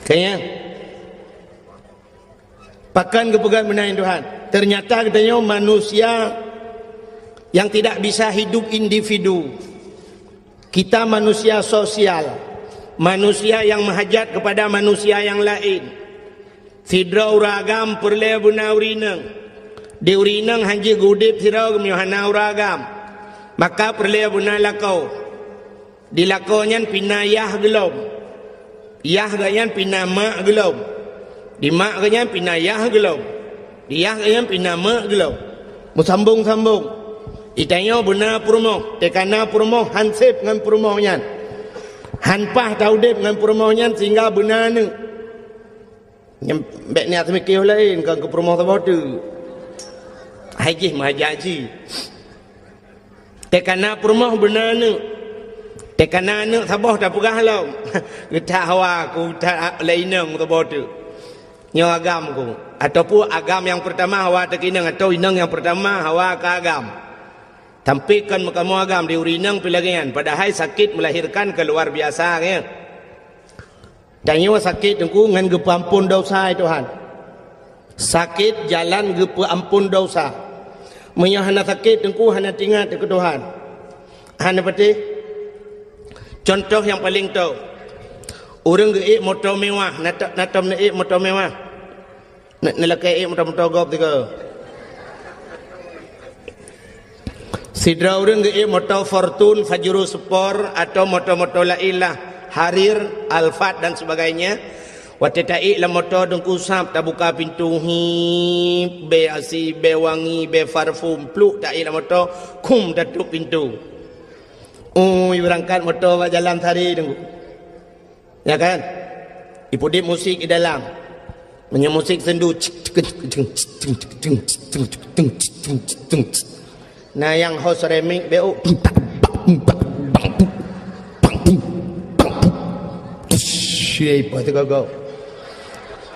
Kayaknya pakan kepegang benahin Tuhan. Ternyata katanya manusia yang tidak bisa hidup individu. Kita manusia sosial, manusia yang menghajat kepada manusia yang lain. Sidra uragam perle buna urinang. Di urinang hanji gudip sidra kemiohana uragam. Maka perle buna lakau. Di lakonyan pinayah gelom. Yah ganyan pinama gelom. Di mak ganyan pinayah gelom. Di yah ganyan pinama gelom. Musambung-sambung. Itanya benar purmoh, tekana purmoh, hansip dengan purmohnya, hanpah taudip dengan purmohnya sehingga benar ni. Nyembek ni atas mikir lain kan ke purmoh tersebut tu. Haji mahaji. Tekana purmoh benar ni. Tekana ni sabah tak pegah lau. Kita hawa ku tak lainang tersebut tu. Nyo agam ku. Ataupun agam yang pertama hawa tekinang atau inang yang pertama hawa ke agam. Tampilkan kamu agam di urinang pilagian. Padahal sakit melahirkan keluar biasa ya. Tanya sakit tengku ngan gepa ampun dosa Tuhan. Sakit jalan gepa ampun dosa. Menyahana sakit tengku hana tinggal ke Tuhan. Hana pati. Contoh yang paling tahu. Orang geik motor mewah, natam neik motor mewah. Nak nelakai motor gop tiga. Sidra orang ke motor Fortune, Fajro Sport atau motor-motor lain lah, Harir, Alphard dan sebagainya. Waktu taik lah motor dengku sap, tak buka pintu, be asi, be wangi, be parfum, pluk taik lah motor, kum tutup pintu. Berangkat motor jalan tadi dengku. Ya kan? Ibu dia musik di dalam. Punya musik sendu. Nah yang host remix BO siapa tu kau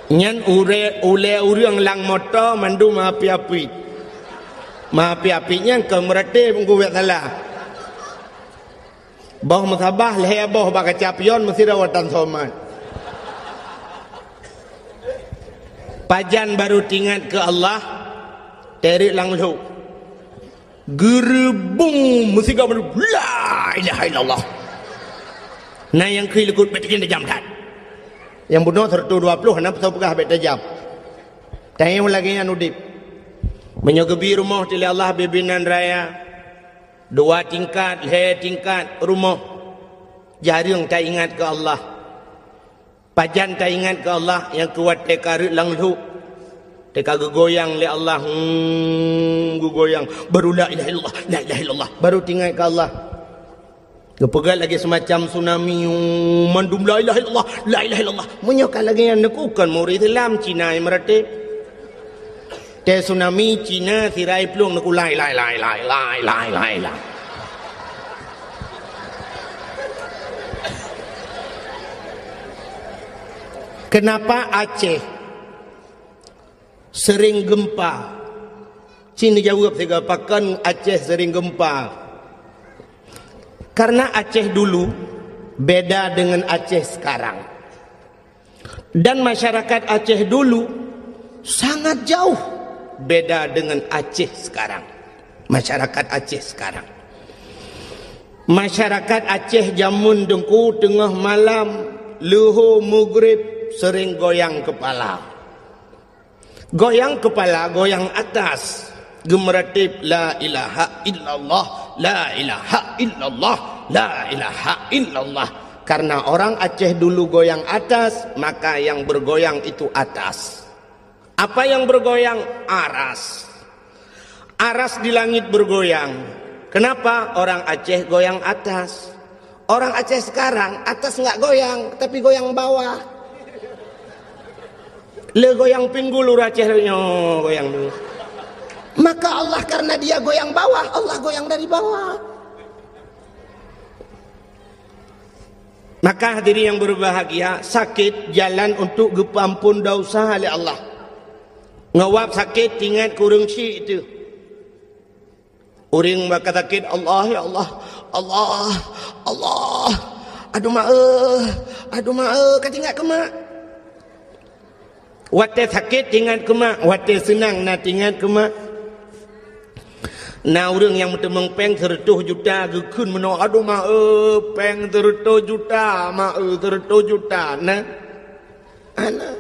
nyan ule urang lang motor mandu maapi-api maapi-apinya ke merate menggugat salah bawah masabah leher bawah baka capion mesti rawatan somat pajan baru tingat ke Allah terik langsung gerebung mesti kau baru la ilaha illallah. Nah yang kiri lekut betikin tajam tak. Yang bunuh 120 hendak tahu pegah bet tajam. Tanya lagi yang udip. Menyogebi rumah tili Allah bibinan raya. 2 tingkat, 3 tingkat rumah. Jarang tak ingat ke Allah. Pajan tak ingat ke Allah yang kuat tekarut langlu. Teka goyang oleh Allah, goyang baru la ilaha illallah, la ilaha illallah, baru tinggal ke Allah. Kepegat lagi semacam tsunami, mandum la ilaha illallah, la ilaha illallah. Menyokal lagi yang nekukan murid Islam Cina yang meratip. Te tsunami Cina tirai pelung neku la ilaha illallah. Kenapa Aceh sering gempa? Cina jawab tiga pakan Aceh sering gempa. Karena Aceh dulu beda dengan Aceh sekarang. Dan masyarakat Aceh dulu sangat jauh beda dengan Aceh sekarang. Masyarakat Aceh sekarang. Masyarakat Aceh jamun dengku tengah malam luhur maghrib sering goyang kepala. Goyang kepala, goyang atas. Gemeratip la ilaha illallah, la ilaha illallah, la ilaha illallah. Karena orang Aceh dulu goyang atas, maka yang bergoyang itu atas. Apa yang bergoyang? Aras. Aras di langit bergoyang. Kenapa? Orang Aceh goyang atas. Orang Aceh sekarang atas nggak goyang, tapi goyang bawah. Le goyang pinggul Aceh goyang dulu. Maka Allah karena dia goyang bawah, Allah goyang dari bawah. Maka hadirin yang berbahagia, sakit jalan untuk gepampun dosa oleh Allah. Ngawap sakit ingat kurang syik itu. Orang bakal sakit Allah ya Allah, Allah, Allah. Aduh mak, katingat ke mak. Wate sakit ingat kema, wate senang nak ingat kema. Nah orang yang bertemang peng 100 juta gekun meno aduh ma peng 100 juta ma 100 juta nah ana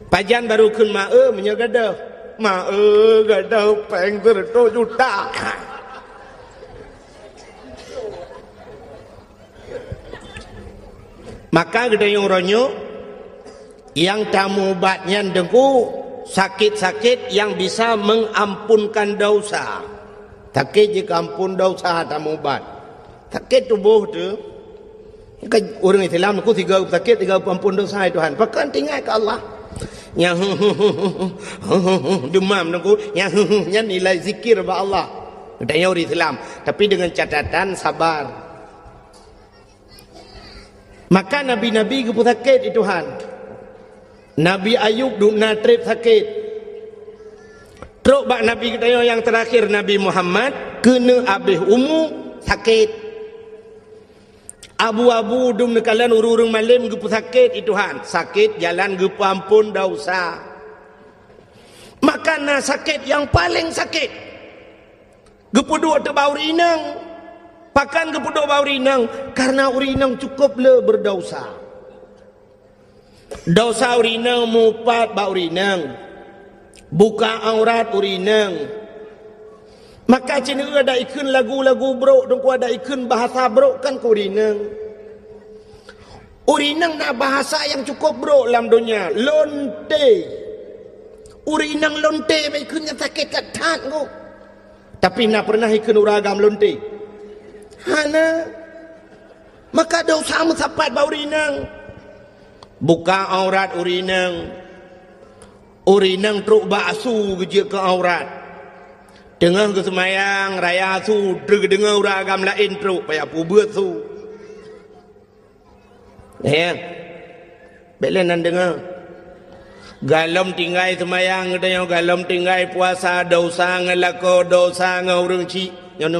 pajan baru kun ma menyagada ma gada peng 100 juta maka gede yang ronyo yang tamu obatnya dengku sakit-sakit yang bisa mengampunkan dosa. Sakit jika ampun dosa tamu obat. Sakit tubuh tu orang Islam aku 3 sakit 3 ampun dosa Tuhan. Pakan tinggal ke Allah. Yang demam aku yang nilai zikir ba Allah. Katanya orang Islam, tapi dengan catatan sabar. Maka nabi-nabi ke sakit Tuhan. Nabi Ayub duk natrip sakit. Teruk bak Nabi kita yang terakhir Nabi Muhammad kena habis umur sakit. Abu-abu dum nekalan urung malam gepu sakit Tuhan. Sakit jalan gepu ampun dosa. Maka na sakit yang paling sakit. Gepu dua tu bau rinang. Pakan gepu dua bau rinang karena urinang cukup le berdosa. Dosa urinang mupat ba urinang buka aurat urinang maka cina ada ikun lagu-lagu bro dong ada ikun bahasa bro kan ku urinang na bahasa yang cukup bro dalam dunia lonte urinang lonte ba ikunnya sakit katat ku tapi na pernah ikun uragam lonte hana maka dosa musapat ba urinang buka aurat urinang truk baksu kerja ke aurat dengar ke semayang raya su dengar orang agam lain truk payah pubut su ya belenan dengar galom tinggal semayang katanya galom tinggal puasa dosa ngelako dosa ngurung cik yang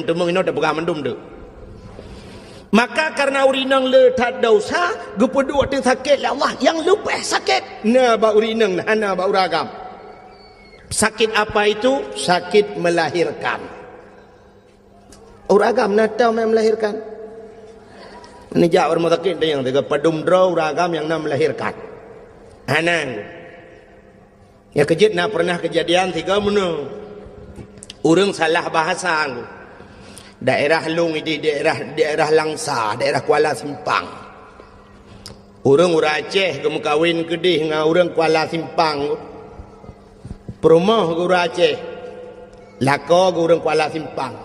temung ini dah pegang mendum tu. Maka karena urinang letak dosa, gepedua tu sakit lah Allah yang lupa sakit. Nah ba urinang hana ba uragam. Sakit apa itu? Sakit melahirkan. Uragam nak tahu yang melahirkan. Ini jak orang sakit yang tiga padum draw uragam yang nak melahirkan. Hanang. Ya kejut nak pernah kejadian tiga mana. Urang salah bahasa. Daerah Long ini daerah Langsa, daerah Kuala Simpang. Orang Aceh kamu kawin kedih dengan orang Kuala Simpang. Perumah ke orang Aceh. Lako ke orang Kuala Simpang.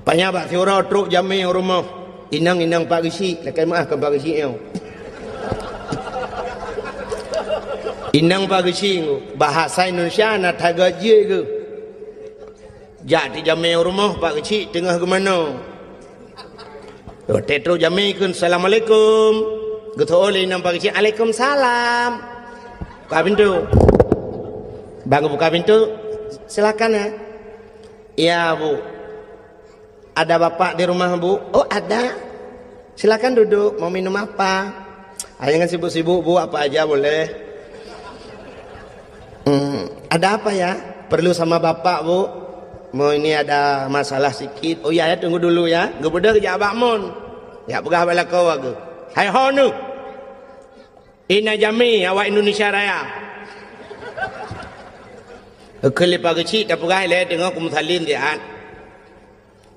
Banyak bak siora truk jami rumah. Inang Pak Gisi, lakai maaf ke Pak Gisi yo. Inang Pak Gisi bahasa Indonesia nak tagaje ke. Jadi jami rumah Pak Kecik tengah ke mana? Tetro jami kun Assalamualaikum. Geto oleh nam Pak Kecik Waalaikumsalam. Buka pintu. Bang buka pintu. Silakan ya. Iya Bu. Ada bapak di rumah Bu? Oh ada. Silakan duduk. Mau minum apa? Jangan sibuk-sibuk Bu, apa aja boleh. Ada apa ya? Perlu sama bapak Bu? Mau ini ada masalah sikit. Oh ya, tunggu dulu ya. Gebudah kerja abak mon. Ya pegah bala kau aku. Hai honu. Ina jami awak Indonesia Raya. Kelip kecil tak pegah le tengok kumsalin dia.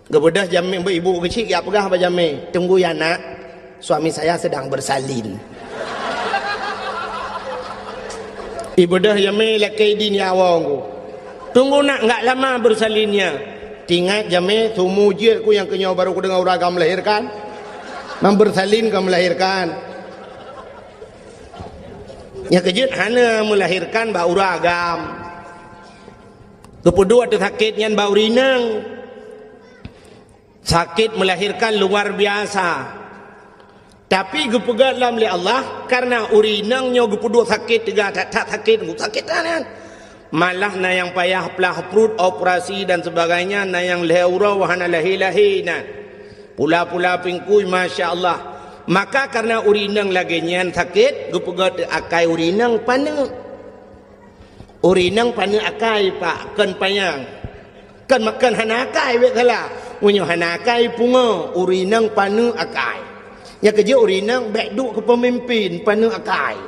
Gebudah jami ibu kecil ya pegah apa jami. Tunggu ya nak. Suami saya sedang bersalin. Ibu dah jami lakai din ya awang. Tunggu nak enggak lama bersalinnya. Tinggal jame sumu je ku yang kenyau baru ku dengar uragam melahirkan. Bersalin ke melahirkan. Ya kejut hana melahirkan ba uragam. Kepedua tu sakitnya bau rinang. Sakit melahirkan luar biasa. Tapi gepegat dalam oleh Allah karena urinangnya gepedua sakit tiga tak sakit kan. Malah na yang payah pelah perut operasi dan sebagainya na yang leura wahana lahi-lahi na pula-pula pingkui masya Allah Maka karena urinang lagi nyan sakit, gupegat akai urinang pana. Urinang pana akai pak kan payang. Kan makan hanakai wek kala. Unyo hanakai punga urinang pana akai. Ya kerja urinang baik duk ke pemimpin pana akai.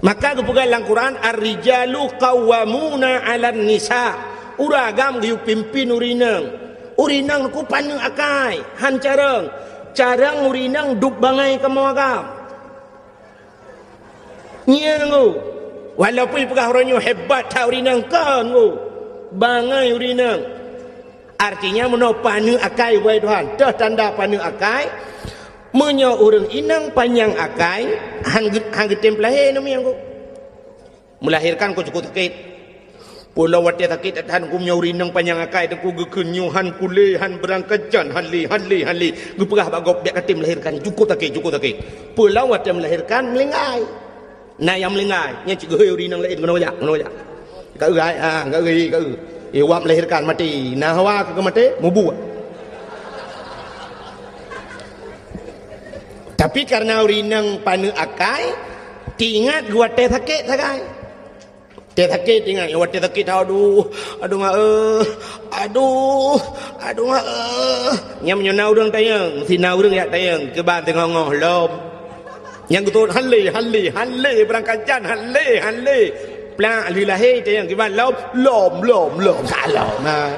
Maka gupegat dalam Quran ar-rijalu qawwamuna 'alan nisa. Uragam giu pimpin urinang. Urinang ku pana akai, han carang urinang duk bangai ke mawagam. Nya ngu. Walaupun pegah orangnya hebat ta urinang kan ngu. Bangai urinang. Artinya meno panu akai wai Tuhan. Dah tanda panu akai. Menyo urang inang panjang akai hang getem lahir nami ngu. Melahirkan ku cukup sakit. Pulau wati sakit han ku urinang panjang akai dan ku gekenyu han kulehan berangkajan hali gupegah bagop dia katim melahirkan cukup sakit. Pulau wati melahirkan melingai. Nah yang melingai nya cik urinang lain ngono ya. Ka ugai ka ui. Iwak melahirkan mati. Nah hawa ke mati mubu. Tapi karena urinang panu akai tingat gua teh sakit sakai. Teh sakit ingat, awak teh sakit aduh mak. Nyam nyona urang tayang, sina urang ya tayang ke ban tengah ngoh lom. Yang betul halle berangkat jan halle. Plan lilahi tayang ke ban lom kalau. Nah.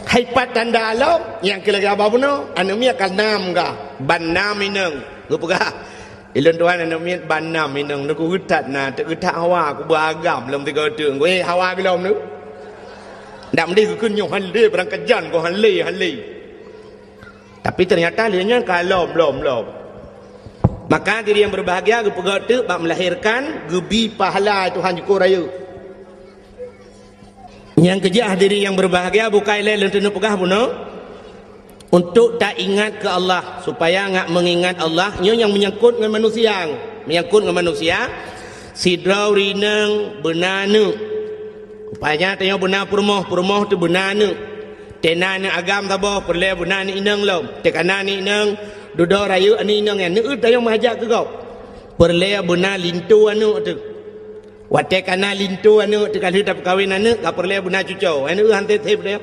Hai pat tanda lom yang kira-kira apa puno? Anu mi akan nam ga? Ban nam ineng. Gupega. Ilun tuan anak miat banam inang nak utat na tak utat hawa aku beragam dalam tiga orang. Gue hawa belum nu. Dak mesti kunyo halle berangkat jan ko halle. Tapi ternyata lianya kalau belum. Maka diri yang berbahagia gue pegat tu bak melahirkan gebi pahala Tuhan syukur raya. Yang kejah diri yang berbahagia bukan lain lentenu pegah puno. Untuk tak ingat ke Allah supaya ngak mengingat Allah nyo yang menyangkut dengan manusia sidrau rinang benanu upaya tanya benar permoh tu benanu tenana agam tabo perle benani inang lom tekanani inang duduk rayu ani inang yang neut tayang mahajak ke kau perle benar lintu anu tu watekana lintu anu tekali tak kawin anu ka perle benar cucau anu hante tep dia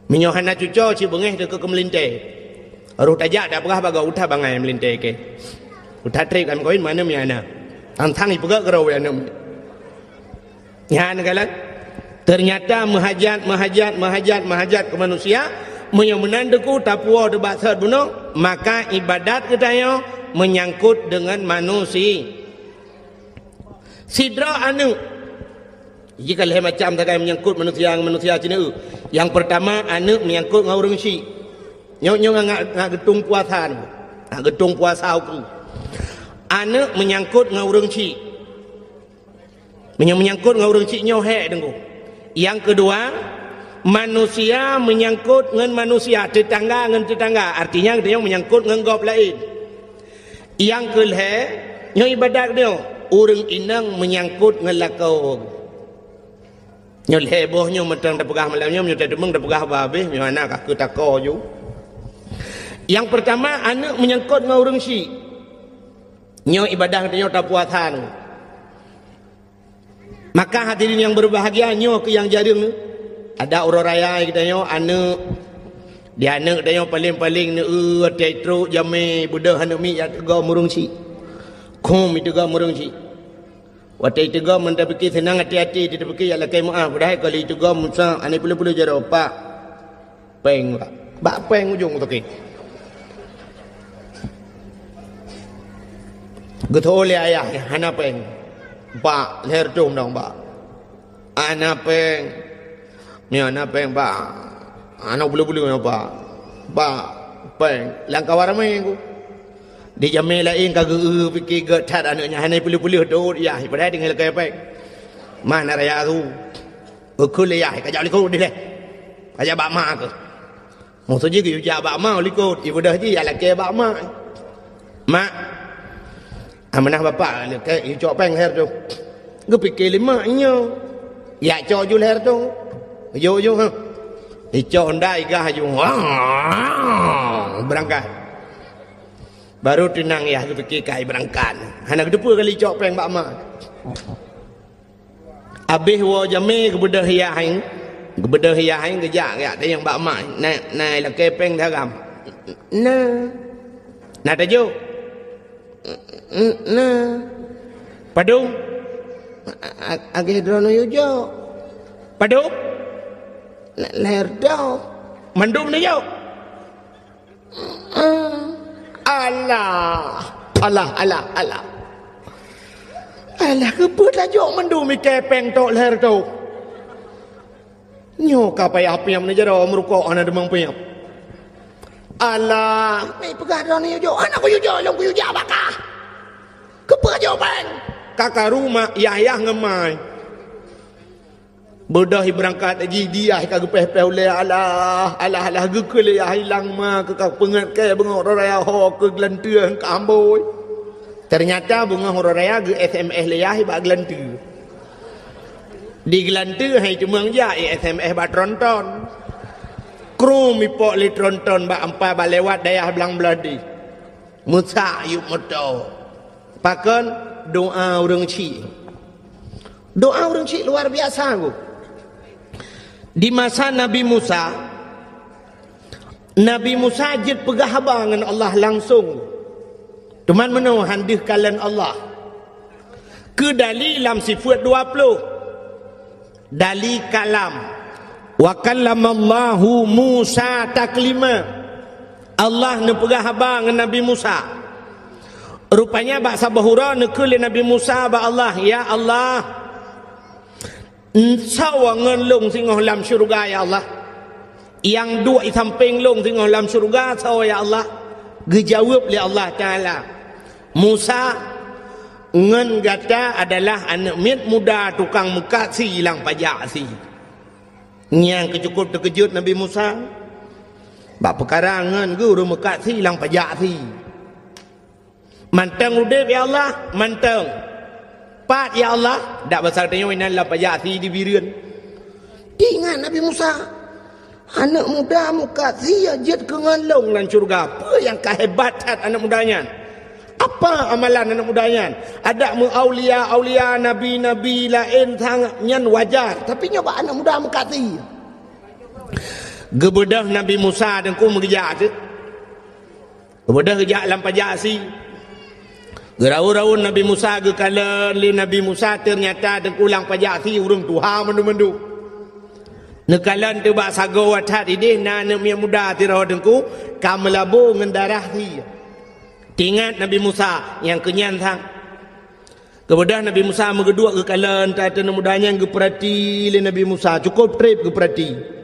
minyohana cuco ci bengeh de ke melinte aruh tajak dak pegah baga utah bangai melinte ke utah trip kan koin mana miana antang ipega gerau anu nyan kala ternyata mahajat ke manusia menandaku tapuo de basat buno maka ibadat kita yo menyangkut dengan manusia sidra anu jika leh macam tak menyangkut manusia cina. Yang pertama anu menyangkut ngau urang si. Nyo ngak getung puasan. Ngak getung puasa aku. Anu menyangkut ngau urang si. Menyangkut ngau urang si nyo he dengku. Yang kedua manusia menyangkut dengan manusia, tetangga dengan tetangga. Artinya dia menyangkut dengan gop lain. Yang kelhe nyo ibadat dia urang inang menyangkut dengan lakau. Nyol hebohnya mentang dah pegah malamnya nyo tak demeng dah pegah babeh nyo anak aku tako ju. Yang pertama anak menyangkut dengan orang si. Nyo ibadah nyo tak puasan. Maka hadirin yang berbahagia nyo ke yang jaring ada orang raya kita nyo anak dia anak dia paling ne tetro jame budak anak mi ya tega murung si. Kom itu ga murung si. Waktu itu gam mentah fikir senang hati-hati dia fikir ya lakai maaf dah kali itu gam musa ane pula jaro pak peng pak peng ujung tu ke getol ayah hana peng pak leher tum dong pak ana peng ni ana peng pak ana pula pak peng langkah waramai aku di jamil lain kagak fikir getat anaknya hanai pulih-pulih dot ya padahal dengan lekai apa mana raya tu ukul ya kajak likut dia kajak bak mak ke maksudnya ke kajak bak mak likut ibu dah ji ya lekai bak mak amanah bapak lekai cok peng her tu ge fikir lima nya ya cok ju her tu yo ha Icok ndai gah ju. Berangkat. Baru tenang ya tu fikir kai berangkat. Hana kedepa kali icok peng bak mak. Habis wa jame kebedah hiahin. Kebedah hiahin kejak ya dia yang bak mak. Nai la kepeng daram. Nah tajuk. Padung. Agih drono yujo. Padung. Leher dah. Mandum ni yo. Allah. Alah kepa tajuk mandum mi kepeng tok leher tu. Nyo ka payah piam ni jero merukok ana demang piam. Alah, mai pegah dah ni yo. Anak ku yo long ku yo bakah. Kepa jo bang. Kakak rumah Yahya ngemai. Bodoh berangkat lagi dia ka gepeh-peh oleh alah gekele ya hilang ma ke pengat ke bengok raya ho ke gelanteur ke amboi. Ternyata bunga raya ge SMS le ya ba gelanteur. Di gelanteur hai cumang ja SMS ba tronton. Kru mi pok le tronton ba ampa ba lewat dayah belang beladi. Musa yuk moto. Pakon doa urang ci. Doa urang ci luar biasa ku. Di masa Nabi Musa jid pegah abang dengan Allah langsung. Teman menu handih kalian Allah. Ke dalam sifat 20. Dali kalam. Wa kallamallahu Musa taklima. Allah ne pegah abang dengan Nabi Musa. Rupanya bak sabahura ne ke Nabi Musa ba Allah, ya Allah. Sawangan long singoh lam syurga ya Allah. Yang dua i samping long singoh lam syurga saw ya Allah. Dijawab oleh Allah Taala. Musa ngan gata adalah anak mit muda tukang muka si hilang pajak si. Yang kecukup terkejut Nabi Musa. Bak perkara ngan guru muka si hilang pajak si. Mantang udip ya Allah, mantang. Pat ya Allah, dak pasal tanya winan la pajak si di birian. Ingat Nabi Musa, anak muda muka si ajat ke ngalong lan syurga. Apa yang kehebatan anak mudanya? Apa amalan anak mudanya? Ada mu aulia nabi lain sangat nyan wajar, tapi nyoba anak muda muka si. Gebedah Nabi Musa dan ku mengejar tu. Gebedah kejak lam pajak si. Gerau-rau Nabi Musa ke kala li Nabi Musa ternyata dengkulang pajak si urang tuha mendu-mendu. Nekalan tu bak sago watat idih na anak muda tirau dengku kamelabu ngendarah si. Tingat Nabi Musa yang kenyan sang. Kemudian Nabi Musa megedua ke kala tata mudanya geperati li Nabi Musa cukup trip geperati.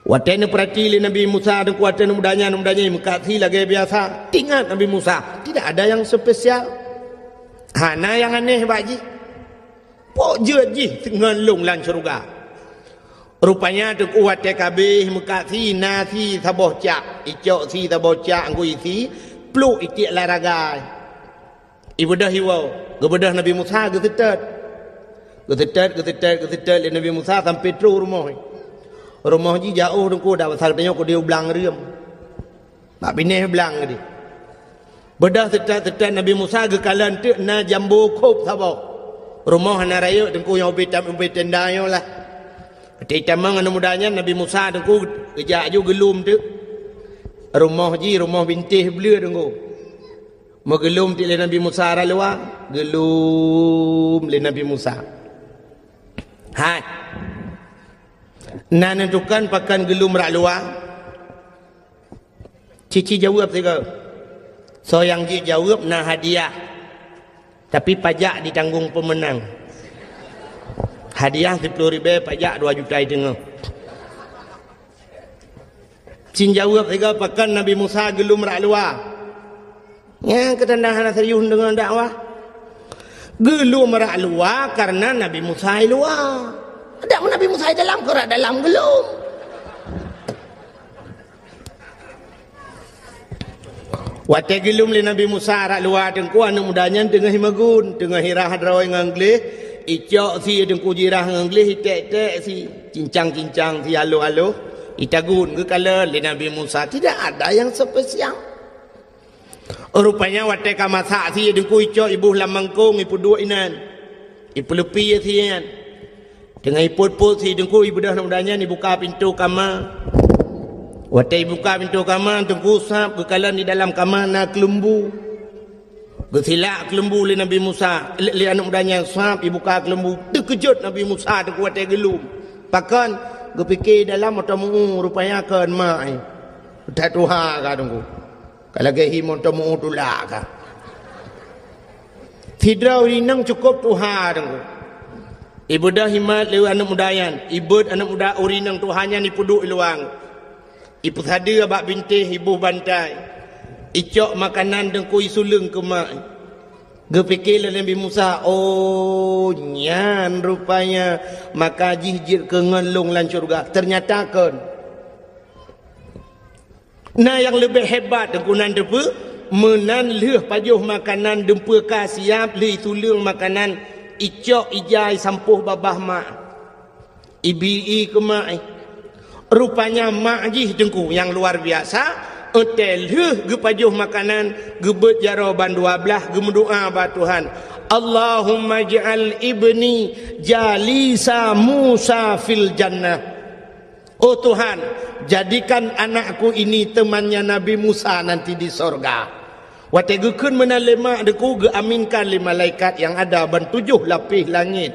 Watene perhati li Nabi Musa dan kuatene mudanya mengkasi lagi biasa. Ingat Nabi Musa, tidak ada yang spesial. Hana yang aneh baji. Pok je ngelung lan syurga. Rupanya tu kuat TKB mengkasi nasi saboh cak, icok si saboh cak angku isi, pluk itik laragai. Ibadah hiwau, gebedah Nabi Musa getetet li Nabi Musa sampai terus rumah. Rumah ji jauh dengku dah pasal tanya ku dia belang riam. Mak bineh belang dia. Bedah tetat Nabi Musa ke kalan tu na jambu kop sabok. Rumah na raya dengku yang ubi tenda yo lah. Ketika mang anu mudanya Nabi Musa dengku kejak ju gelum tu. Rumah bintih belia dengku. Mau gelum ti le Nabi Musa ra luar, gelum le Nabi Musa. Hai. Nak nentukan pakan gelum rak luar. Cici jawab tiga. So yang Ji jawab nak hadiah. Tapi pajak ditanggung pemenang. Hadiah 10,000, pajak 2 juta tengah. Cin jawab tiga pakan Nabi Musa gelum rak luar. Yang ketandahan serius dengan dakwah. Gelum rak luar karena Nabi Musa luar. Ada Nabi Musa dalam kerak dalam gelum. Wate gelum li Nabi Musa rak luar dengku anu mudanya tengah himagun, tengah hirah hadrawai nganglih, icok si dengku jirah nganglih itek-tek si. cincang-cincang si halo-halo itagun ke kala le Nabi Musa tidak ada yang spesial. Rupanya watai ka masak si dengku icok ibu lamangkung ibu dua inan. Ibu lepi si yan. Dengan iput-put si dengku ibu dah mudahnya ni buka pintu kamar. Watai buka pintu kamar dengku sap ke kala di dalam kamar nak kelembu. Gesilak kelembu le Nabi Musa. Le anak mudahnya sap ibu buka kelembu. Terkejut Nabi Musa dengku watai gelum. Pakan gepikir dalam otamu rupanya kan mai. Tak tuha ka dengku. Kalau gahi otamu tulak ka. Tidak urinang cukup tuha dengku. Ibu dah himat lewa anak mudayan. Ibu anak muda urinang tuhannya ni puduk iluang. Ibu sada abak bintih ibu bantai. Icok makanan dengku isulung ke mak. Gepikirlah Nabi Musa, oh nyan rupanya maka jihjir ke ngelung lan syurga. Ternyata kan. Nah yang lebih hebat dengkunan depa menan leh pajuh makanan dempa ka siap le isulung makanan icok ijai sampuh babah mak. Ibi ke mak. Rupanya mak jih dengku yang luar biasa. Hotel gepajuh makanan gebet jaroban 12 gemendoa ba Tuhan. Allahumma ja'al ibni jalisa Musa fil jannah. Oh Tuhan, jadikan anakku ini temannya Nabi Musa nanti di sorga. Watai gekun menalemak deku geaminkan li malaikat yang ada ban 7 lapis langit.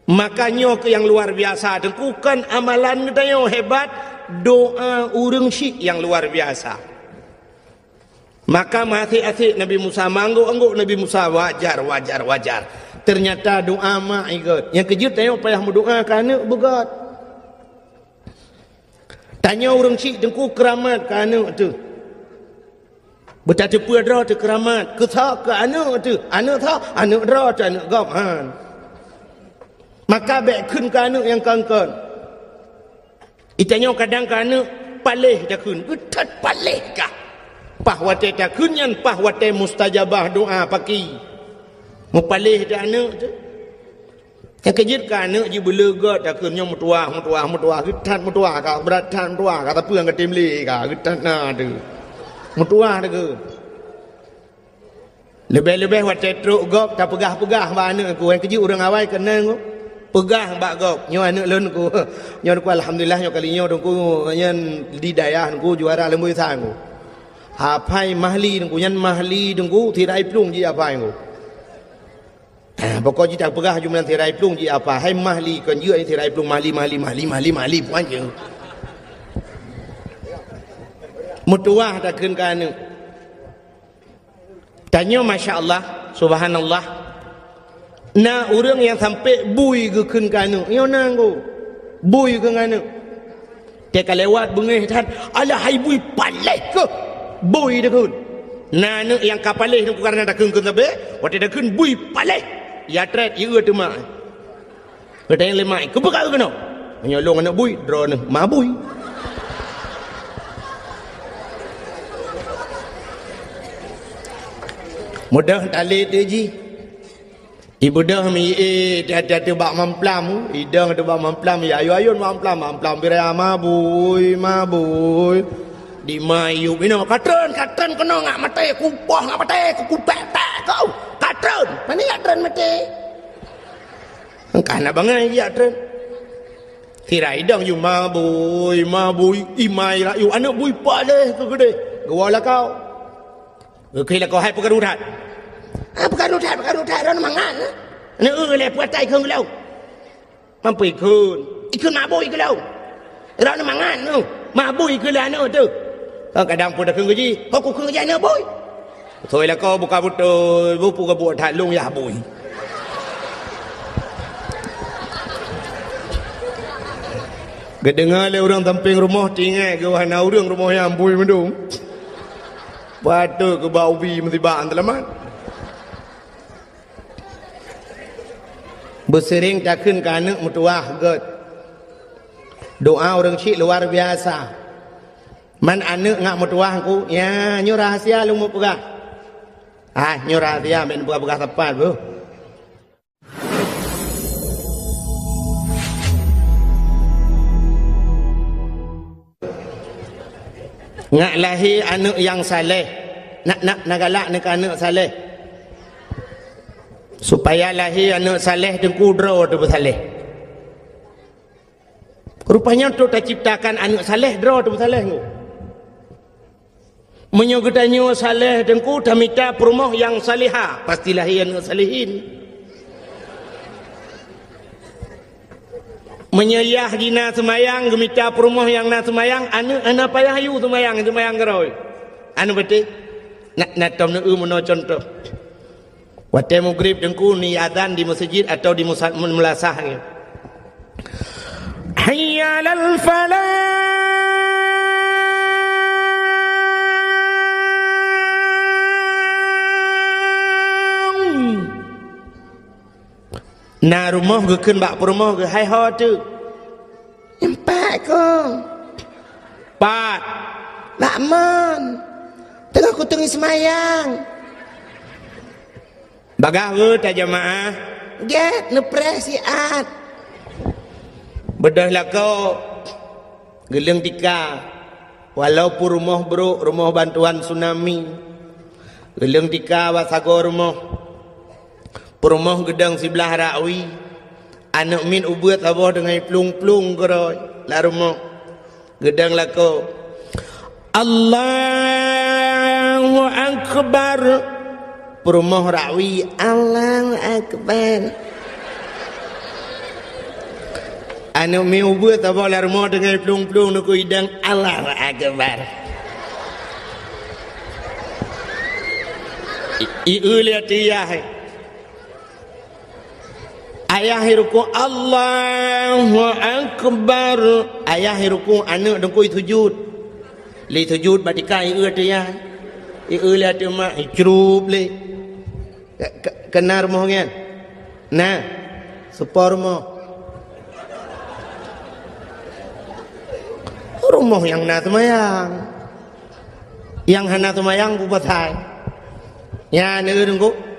Makanya ke yang luar biasa deku kan amalan kita hebat. Doa urang syik yang luar biasa. Maka masih-asik Nabi Musa mangguk-angguk Nabi Musa wajar. Ternyata doa mak ikut. Yang kejut tengok payah berdoa kerana begat. Tanya urang syik dengku keramat kerana tu. Betapa dra tu keramat. Ketha ke anak tu. Anak tha, anak dra tu anak gaman. Maka baik kun ke anak yang kangkan. Itanya kadang kana palih dakun utat palih kah pah wate dakun yan pah wate mustajabah doa paki mu palih dak anak tu yang kejut ka anak ji belegat dakun nya mutua getat mutua ka beratan mutua ka tapi yang ketimli ka getat na tu mutua deku lebih-lebih wate truk gop tak pegah-pegah ba anak ku yang kejut urang awai kenang ku pegah bak gop nyo anak leun ku nyo ku alhamdulillah nyo kali nyo dongku nyen di dayah dongku juara lembu sang ku hapai mahli dongku nyen mahli dongku tirai plung ji apa ku pokok ji tak pegah jumlah tirai plung ji apa hai mahli kan je tirai plung mahli puan je mutuah tak keun kan tanya masya-Allah subhanallah. Nah orang yang sampai bui ke kun kanu yo nanggo bui ke nganu dia lewat bengih tan ala hai bui paleh ke bui de kun nah yang kapaleh tu karena dak kun tabe wat dak kun bui paleh ya tret ye tu mak ke yang lemai ke bekal ke no nyolong anak bui drone ma bui mudah tali tu ji. Ibu dah mi dah bak mamplam idang tu bak mamplam ya ayun mamplam birai mabui di mayu bino katron kena ngak mate kupah ngak mate kupek tak kau katron mana ya katron mate kana bangai ya katron tirai idang yu mabui imai ra yu anak bui paleh ke gede gawala kau kira kau hai pegarudat pegarudat ron mangan ne le puatai khung lau mampu ikun mabui ke lau ron mangan nu mabui ke la no tu kadang pun dah khung ji kau khung ji ne bui thôi là kau buka betul bupu ke buat tak long ya bui dengar le orang tamping rumah tinggal ke wana orang rumah yang bui mendung Batu ke bau bi mesti baan telaman. Bersering takkan ke anak mutuah get. Doa orang cik luar biasa. Man anak ngak mutuah ku, ya nyu rahasia lu mau pegah. Nyu rahasia men pegah tepat bu. Ngak lahir anak yang saleh. Nak galak nak anak saleh. Supaya lahir anak saleh dengku draw tu bersaleh. Rupanya tu tak ciptakan anak saleh draw tu bersaleh tu. Menyogetanya saleh dengku dah minta perumah yang salihah. Pasti lahir anak salihin. Menyayah dina semayang gemita perumah yang nak semayang anak payah ayu semayang geroi anu betul nak tom nu mono contoh waktu maghrib dengku ni azan di masjid atau di mulasah ni hayya lal falah na rumah ke keun bak rumah ke hai ho tu empat ko pat lakman tengah ku tengi semayang bagah ke tak jemaah get nepres siat bedah lah kau geleng tika walaupun rumah bro rumah bantuan tsunami geleng tika wasago rumah perumah gedang sebelah rakwi anak min ubuat abah dengan plung-plung geroi la rumah gedang lako Allahu Akbar perumah rakwi Allahu Akbar anak min ubuat abah la rumah dengan plung-plung nak hidang Allahu Akbar lihat dia ayah ruku Allahu Akbar ayah ruku anak dengku sujud li sujud badika dia ya lihat dia mak icrub le kenar moh kan nah sepor moh rumah yang nak semayang yang hana semayang ku patai ya ne dengku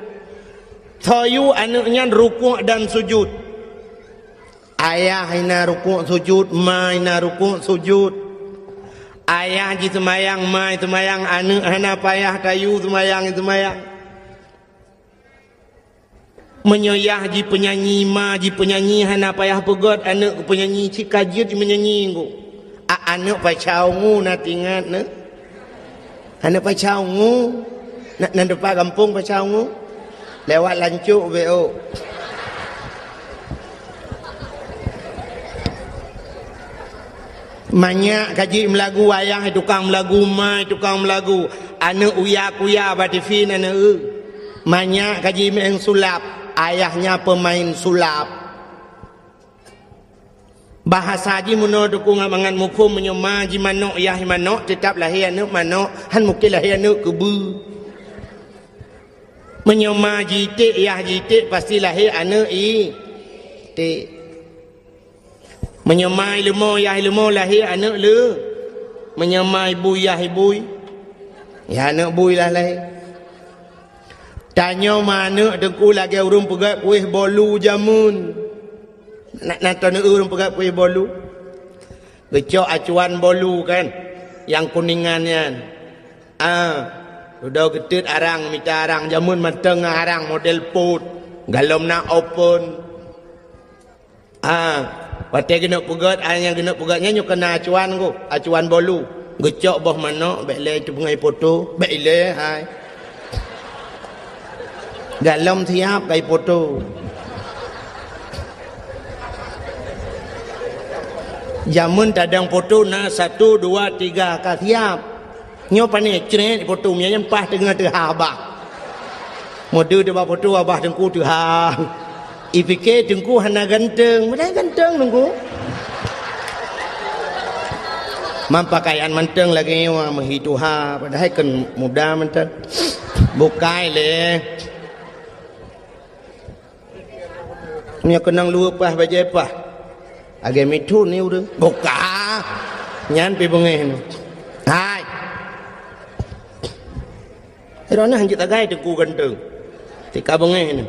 Tayu anaknya rukuk dan sujud. Ayah ina rukuk sujud, ma ina rukuk sujud. Ayah ji semayang, ma semayang, anak hana payah tayu semayang. Menyoyah ji penyanyi, ma ji penyanyi hana payah pegot, anak penyanyi cikajut menyanyi ku. Anak pacau ngu nak ingat ne. Anak pacau ngu nak depan kampung pacau ngu. Lewat lancuk BO banyak kaji melagu ayah tukang melagu mai tukang melagu anak uya-kuya batifin anak banyak kaji main sulap ayahnya pemain sulap bahasa ji muno dukung mangan mukum menyema ji manok yah manok tetap lahir anak manok han mungkin lahir anak kebu menyoma jitik yah jitik pasti lahir anak tik menyoma ilmu yah ilmu lahir anak le menyoma ibu yah ibu ya anak bui lah lahir tanya mana dengku lagi urung pegat kuih bolu jamun nak tanya urung pegat kuih bolu gecok acuan bolu kan yang kuningannya udah ketut arang minta arang jamun mateng arang model put galom nak open waktu kena pegat yang kena pegatnya nyu kena acuan ku acuan bolu gecok boh mana baik le tu pengai foto baik le hai galom siap kai foto jamun tadang foto na 1 2 3 ka siap nyo pani cret foto nya nyempah tengah abah mode de foto abah dengku tu ha ipike dengku hana ganteng mudah ganteng dengku mampakaian menteng lagi wa menghitu ha padahal kan muda menteng bukai le nya kenang lupa baje apa age mitu ni udah buka nyan pi bengen hai Rona hanjit agai dengku ganteng. Tika bengeh ni.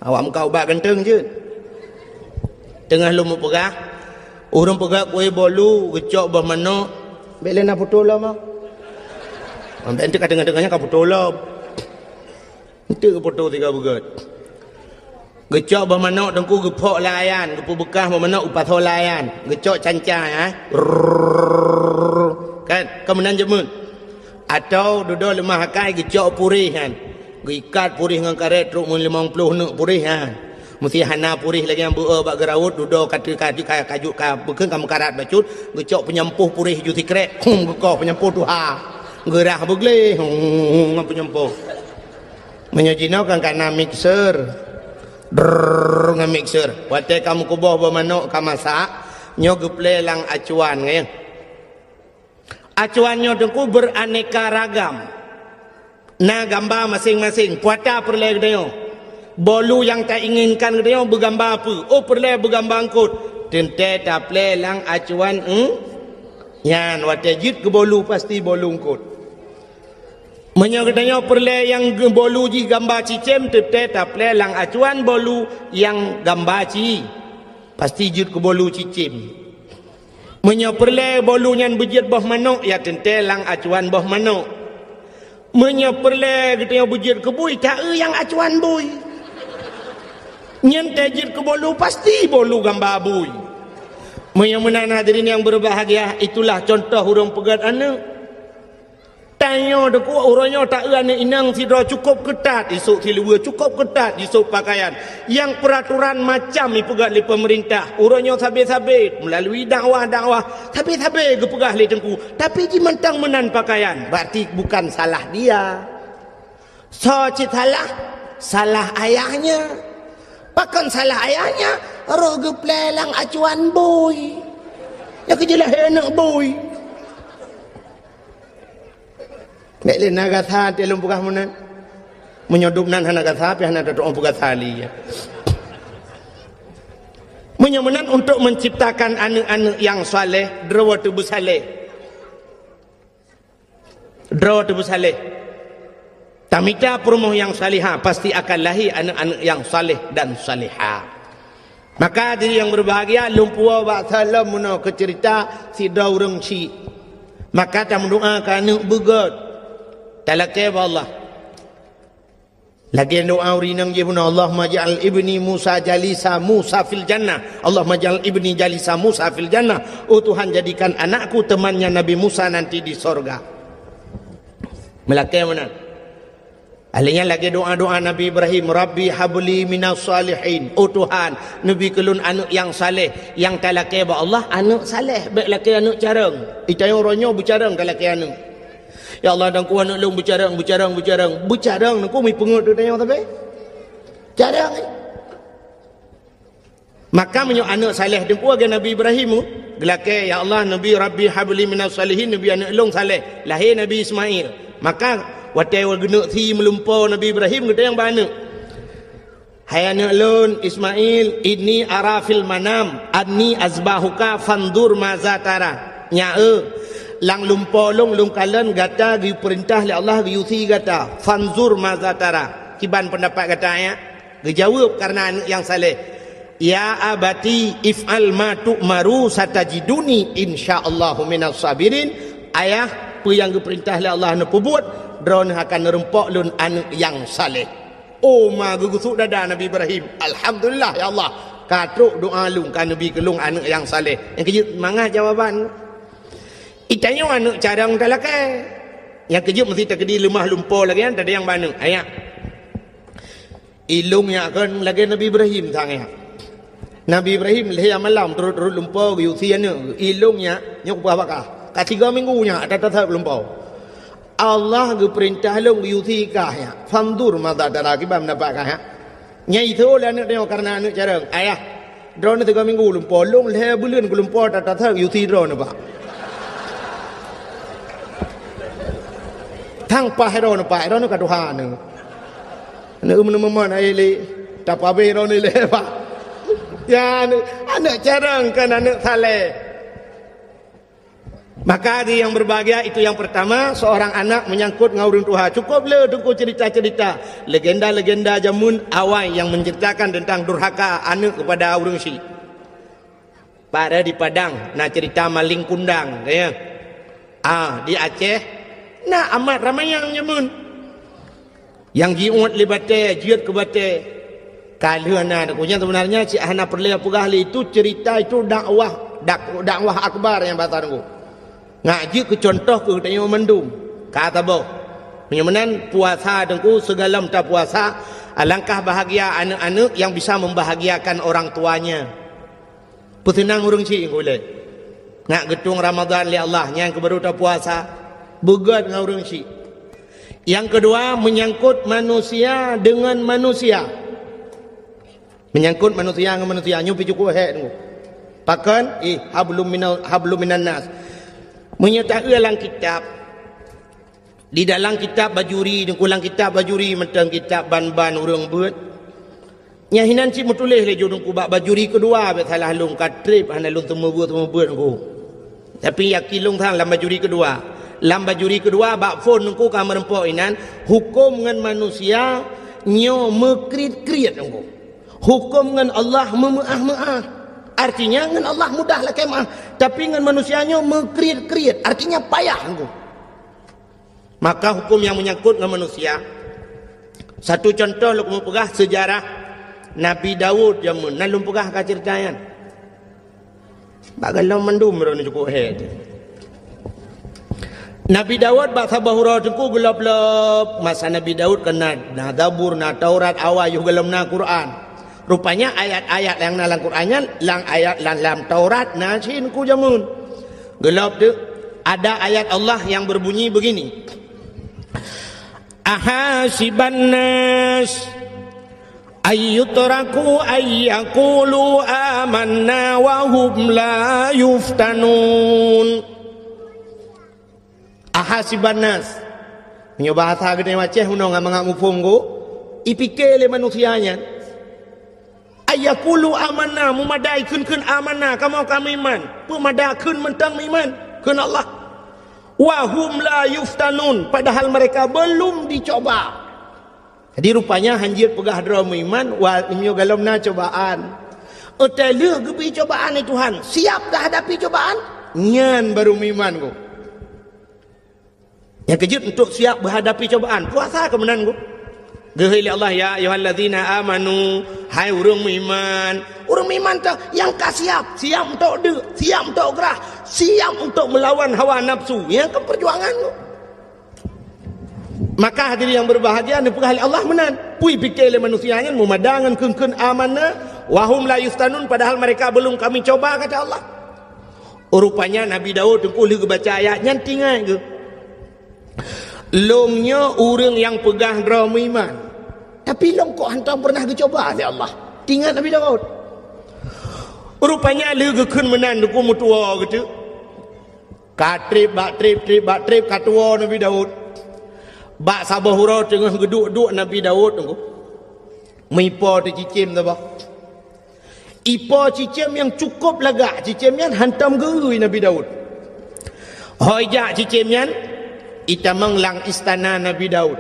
Awak kau bak ganteng je. Tengah lu mau pegah. Urang pegah kuih bolu, gecok bah manok. Bela nak putul lah mah. Ambil ente kadang-kadangnya kau putul lah. Ente putul 3 bugat. Gecok bermanok dengku gepok layan, gepu bekah bermanok upat layan. Gecok cancai kan kemenan jemun. Atau duduk lemah hakai gecok purih kan. Gikat purih dengan karet truk 50 nak purih kan. Mesti hana purih lagi yang buat gerawut duduk kata kaju bukan kamu karat bacut gecok penyempuh purih juti krek gekau penyempuh tu gerah begle penyempuh menyajinau kan kana mixer dengan mixer wate kamu kubah bermanok kamasak nyo geple lang acuan ngaya acuannya dengku beraneka ragam na gambar masing-masing puata perle gede bolu yang tak inginkan dia bergambar apa perle bergambar angkut tente taple lang acuan yan watajid ke bolu pasti bolu angkut menyagdanya perle yang bolu ji gambar cicem tente taple lang acuan bolu yang gambar ci pasti jid ke bolu cicem menyaperle bolu yang bejit boh manok ya tente lang acuan boh manok menyaperle gitu bejit ke bui tak yang acuan bui nyen tajir ke bolu pasti bolu gambar bui. Menyamanan hadirin yang berbahagia, itulah contoh urang pegat anak. Tanya deku urangnya tak anak inang sidra cukup ketat esok silua cukup ketat esok pakaian. Yang peraturan macam ipegat li pemerintah. Urangnya sabit-sabit melalui dakwah-dakwah. Sabit-sabit ke pegah li tengku. Tapi ji mentang menan pakaian. Berarti bukan salah dia. So salah ayahnya. Pakan salah ayahnya roh geplelang acuan boy ya kejelah enak boy nek le naga tha telum pugah menan menyoduk nan naga tha pe hana doa pugah tali ya menyamanan untuk menciptakan anak-anak yang saleh drawa tubuh saleh tamita perumahan yang salihah pasti akan lahir anak-anak yang saleh dan salihah. Maka diri yang berbahagia lumpua wa salam muna ke cerita si daurang si. Maka tak mendoakan anak begat. Talakai Allah. Lagi doa urinang je puna Allah maj'al ibni Musa jalisa Musa fil jannah. Allah maj'al ibni jalisa Musa fil jannah. Oh Tuhan jadikan anakku temannya Nabi Musa nanti di sorga. Melakai mana? Akhirnya lagi doa-doa Nabi Ibrahim, Rabbi habli minas salihin. Oh Tuhan, Nabi kelun anak yang saleh, yang talakai ba Allah anak saleh, baik laki anak carang. Itanya orangnya bercarang talakai anak. Ya Allah dan ku anak lu bercarang nangku mi pengut tu tanya tapi. Carang. Maka menyo anak saleh dempu aga Nabi Ibrahim gelake ya Allah Nabi Rabbi habli minas salihin Nabi anak long saleh, lahir Nabi Ismail. Maka watai wa genuk thi melumpau Nabi Ibrahim kata yang mana hai anak lun Ismail ini arafil manam anni azbahuka fandur mazatara nyaa lang lumpau long kalen gata di perintah oleh Allah yusi gata fanzur mazatara kiban pendapat kata ya dijawab karena anak yang saleh ya abati if'al ma tu'maru satajiduni insyaallahu minas sabirin ayah apa yang diperintah oleh Allah nak buat drone akan nerempok lun anak yang saleh. Oh ma gugusuk dada Nabi Ibrahim. Alhamdulillah ya Allah. Katruk doa lung kan Nabi kelung anak yang saleh. Yang kejut mangah jawaban. Itanya anak carang talakai. Yang kejut mesti terkedi lemah lumpur lagi kan, tak ada yang mana. Ayat. Ilungnya kan lagi Nabi Ibrahim sangat. Nabi Ibrahim leh malam turut-turut lumpur yusiannya. Ilungnya nyok bakah. Kat 3 minggunya ada tetap lumpur. Allah perintah long yuti kah ya. Fandur mata darah kibam nampak kah ya. Nyai tu lah anak dia karena anak carang. Ayah. Drone 3 minggu lumpur long leh bulan ke lumpur tak tetap yuti drone nampak. Tang pa hero nampak drone kat Tuhan ni. Anak mana ai le tak pa be drone le pak. Ya anak carang kan anak saleh. Maka dia yang berbahagia itu yang pertama, seorang anak menyangkut ngaurin Tuhan. Cukuplah tunggu cerita-cerita legenda-legenda jamun awal yang menceritakan tentang durhaka anak kepada orang si. Pada di Padang, nak cerita maling kundang, ya. Di Aceh nak amat ramai yang nyamun. Yang jiut libate, jiut ke bate. Kalau nak kunya sebenarnya si ahna perlu pegah itu cerita itu dakwah akbar yang bahasa aku. Ngaji ke contoh ke tanya mendum. Kata boh. Menyamanan puasa dengku segala tak puasa, alangkah bahagia anak-anak yang bisa membahagiakan orang tuanya. Pesenang urang si boleh. Nak getung Ramadan li Allah yang kebaru tak puasa, begat dengan urang si. Yang kedua menyangkut manusia dengan manusia. Menyangkut manusia dengan manusia nyupi cukup dengku. Pakan hablum minan nas. Menyertai dalam kitab. Di dalam kitab bajuri, dan kulang kitab bajuri, mentang kitab ban-ban urang buat. Nyahinan si mutulih le jodong ku bajuri kedua, bet salah lung katrip, hana lung semua buat ku. Tapi yakin lung thang lam bajuri kedua. Lam bajuri kedua, bak phone ku kamar empok inan, hukum dengan manusia, nyo mekrit-krit ku. Hukum dengan Allah memeah-meah. Artinya dengan Allah mudahlah kemah. Tapi dengan manusianya mekrit-krit. Artinya payah ku. Maka hukum yang menyangkut dengan manusia. Satu contoh lu mau pegah sejarah Nabi Daud jamun. Nalum pegah ka ceritayan. Bagalau mendum ron cukup head. Nabi Daud bak sabahura tengku gelap-gelap masa Nabi Daud kena na Zabur na Taurat awal yo gelem na Quran. Rupanya ayat-ayat yang dalam Qurannya lang ayat dalam Taurat na sin ku jamun. Gelap tu ada ayat Allah yang berbunyi begini. Ahasiban nas ayyutraku ayyaqulu amanna wa hum la yuftanun. Ahasiban nas nyo bahasa gede maceh uno ngamang ngufung go ipikele manusianya ayyaqulu amanna mumadai kun amanna kami iman pemadai kun mentang iman kun Allah. Wahum la yuftanun, padahal mereka belum dicoba. Jadi rupanya hanjir pegah drum iman wal imyo galomna cobaan. Otelu gebi cobaan ni Tuhan. Siap dah hadapi cobaan? Nyan baru iman ku. Yang kejut untuk siap menghadapi cobaan. Puasa kemenan ku. Gehili Allah ya ayyuhallazina amanu, hai urang iman. Urang iman tu yang siap untuk siap untuk gerah, siap untuk melawan hawa nafsu. Yang keperjuangan tu. Maka hadirin yang berbahagia ni pegah Allah menan. Pui fikir le manusianya memadangan keun amanah wahum la yustanun padahal mereka belum kami coba kata Allah. Rupanya Nabi Daud tengku lagi baca ayatnya tinggal ke. Lomnya orang yang pegah drum iman. Tapi lom kok hantar pernah dicoba oleh Allah. Tinggal Nabi Daud. Rupanya lagi keun menan tengku mutua gitu. Katrip bak trip katua Nabi Daud. Bak sabahura tengah geduk-duk Nabi Daud tengku. Mipo tu cicim tu bah. Ipo cicim yang cukup lagak cicimnya hantam gerui Nabi Daud. Hojak cicimnya itamang lang istana Nabi Daud.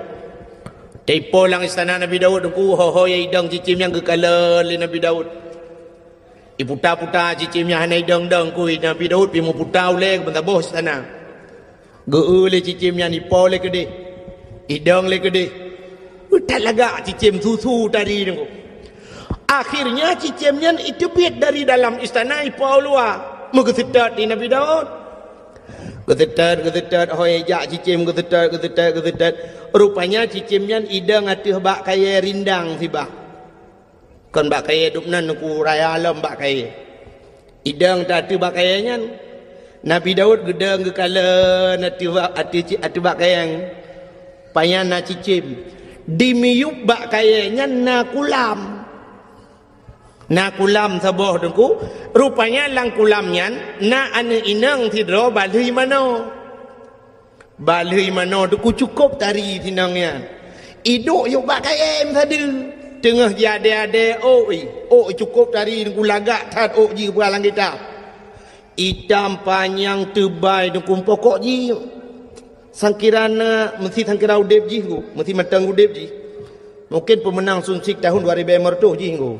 Tepo lang istana Nabi Daud tengku hohoy idang cicim yang gekala le Nabi Daud. Iputa-puta cicimnya hanai dang-dang ku Nabi Daud pi mu putau le bentaboh istana. Geu le cicimnya ni po le gede. Idang le gede. Utat lagak cicim susu tadi tengku. Akhirnya cicimnya itu piat dari dalam istana ipau luar. Mengesetat di Nabi Daud. Gesetat hoi jak cicim gesetat. Rupanya cicimnya idang atuh bak kaya rindang sibah. Kan bak kaya dupnan ku raya alam bak kaya. Idang tak atuh bak kayanya. Nabi Daud gedang gekala atuh bak kaya. Payan na cicim. Dimiyup bak kayanya na kulam. Na kulam saboh dengku. Rupanya lang kulamnya na ane inang tidro balui mano. Balui mano dengku cukup tari tinangnya. Iduk yuk bak kayem tadi. Tengah jade-ade cukup tari dengku lagak tat ji kepalang kita. Hitam panjang tebal dengku pokok ji. Sangkirana mesti sangkira udep ji ku. Mesti matang udep ji. Mungkin pemenang sunsik tahun 2000 ji ku.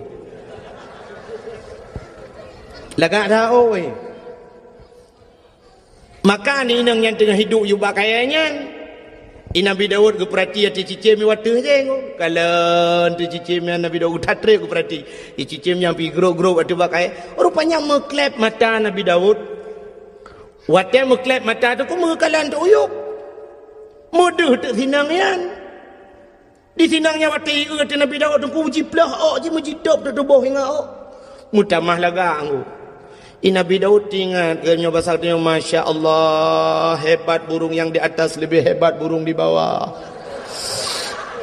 Lagak dah Maka ni inang yang tengah hidup you bakaiannya. Nabi Daud ke perhati hati cicim mi wata je ko. Kalau tu cicim yang Nabi Daud tatre ke perhati. Cicim yang pi grow wata bakai. Rupanya meklep mata Nabi Daud. Wata meklep mata tu ko mengekalan tu uyup. Mudah tak sinang yan. Di sinangnya wata kata Nabi Daud tu ko uji plah je mejidop tu tubuh hingga mutamah laga anggu. Nabi Daud ingat kerana pasal dia Masya Allah hebat burung yang di atas lebih hebat burung di bawah.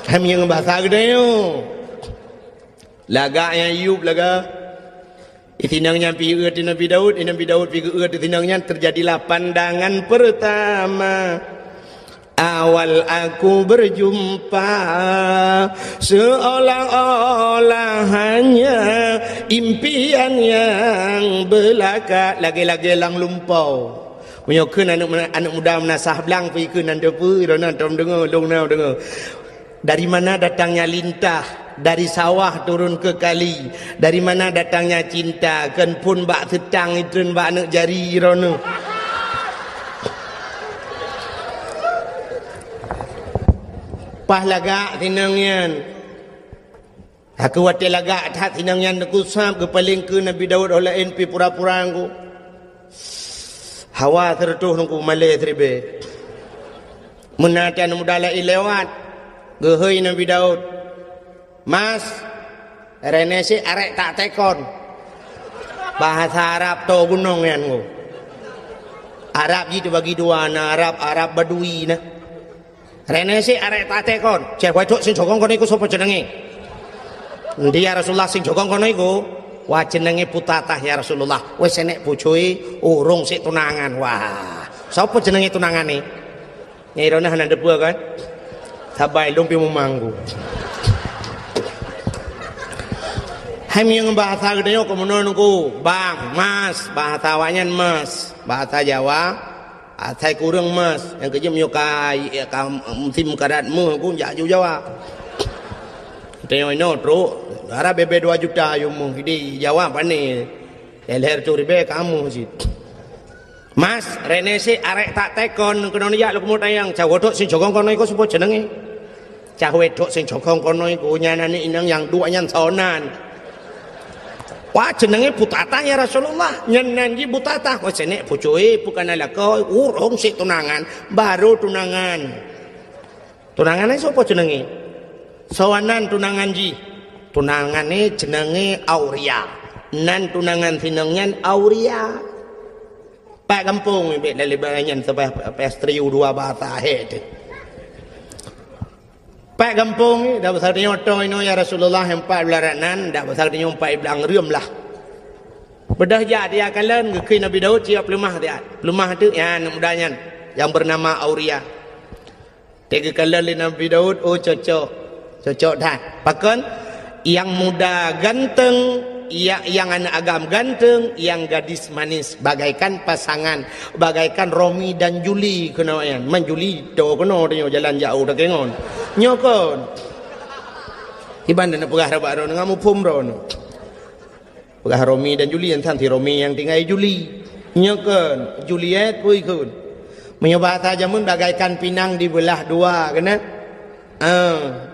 Kami yang bahasa gede yo. Laga yang Ayub laga. Itinangnya pi di Nabi Daud, Nabi Daud pi di tinangnya terjadilah pandangan pertama. Awal aku berjumpa seolah-olah hanya impian yang belaka lagi-lagi lang lumpau. Menyokun anak muda menasah belang pergi ke nan depu rona tom dengar long nau dengar. Dari mana datangnya lintah? Dari sawah turun ke kali. Dari mana datangnya cinta? Kan pun bak setang itu bak anak jari rona. Pah lagak tinangyan. Aku wati lagak tak tinangyan aku sab ke paling ke Nabi Daud oleh NP pura-pura aku. Hawa tertuh nungku malay tribe. Menatan mudala lewat. Gehoi Nabi Daud. Mas, renesi arek tak tekon. Bahasa Arab to gunung yan ko. Arab gitu bagi dua na Arab Badui na. Rene si arek tak tekon. Cek wedok sing jogong kono iku sapa jenenge? Endi ya Rasulullah sing jogong kono iku? Wah jenenge Putatah ya Rasulullah. Wis enek bojoe urung sik tunangan. Wah, sapa jenenge tunangane? Nyai Rona hanande buah kan? Sabai lumpi memanggu. Hem yang bahasa gede yo kemudian nunggu bang, mas, bahasa wanyan mas, bahasa Jawa. Atai kurang mas yang kerja menyukai musim karatmu aku jak jawab. Tengok ini terus harap bebe 2 juta yumu jadi jawab ni. Leher curi be kamu sih. Mas renesi arek tak tekon kena niat lu kemudian yang cah wedok sing jogong kono iku sapa jenenge? Cah wedok sing jogong kono iku nyanane inang yang duanya sonan. Wah jenenge Putatah ya Rasulullah. Nyenan ji Putatah. Wah senek bojoe bukan alaka urung sik tunangan, baru tunangan. Tunangane sapa jenenge? Sawanan tunangan ji. Tunangane jenenge Auria. Nan tunangan sinengnya Auria. Pak kampung be lelebanyan sampai pestriu 2 bahasa het. Pak kampung dah besar nyoto ino ya Rasulullah 4 belaranan dah besar nyompai belang rium lah. Bedah jadi akalan ke Nabi Daud siap lemah dia. Lemah tu ya anak mudanya yang bernama Auria. Tiga kali Nabi Daud cocok dah. Bahkan yang muda ganteng, yang anak agam ganteng, yang gadis manis, bagaikan pasangan, bagaikan Romi dan Juli kena yan. Man Juli do kena dia jalan jauh dah kengon. Nyokon. Iban dan pegah rabak ron ngamu pum ron. Pegah Romi dan Juli yang santi Romi yang tinggal Juli. Nyokon, Juliet pui kun. Menyoba saja mun bagaikan pinang dibelah 2 kena.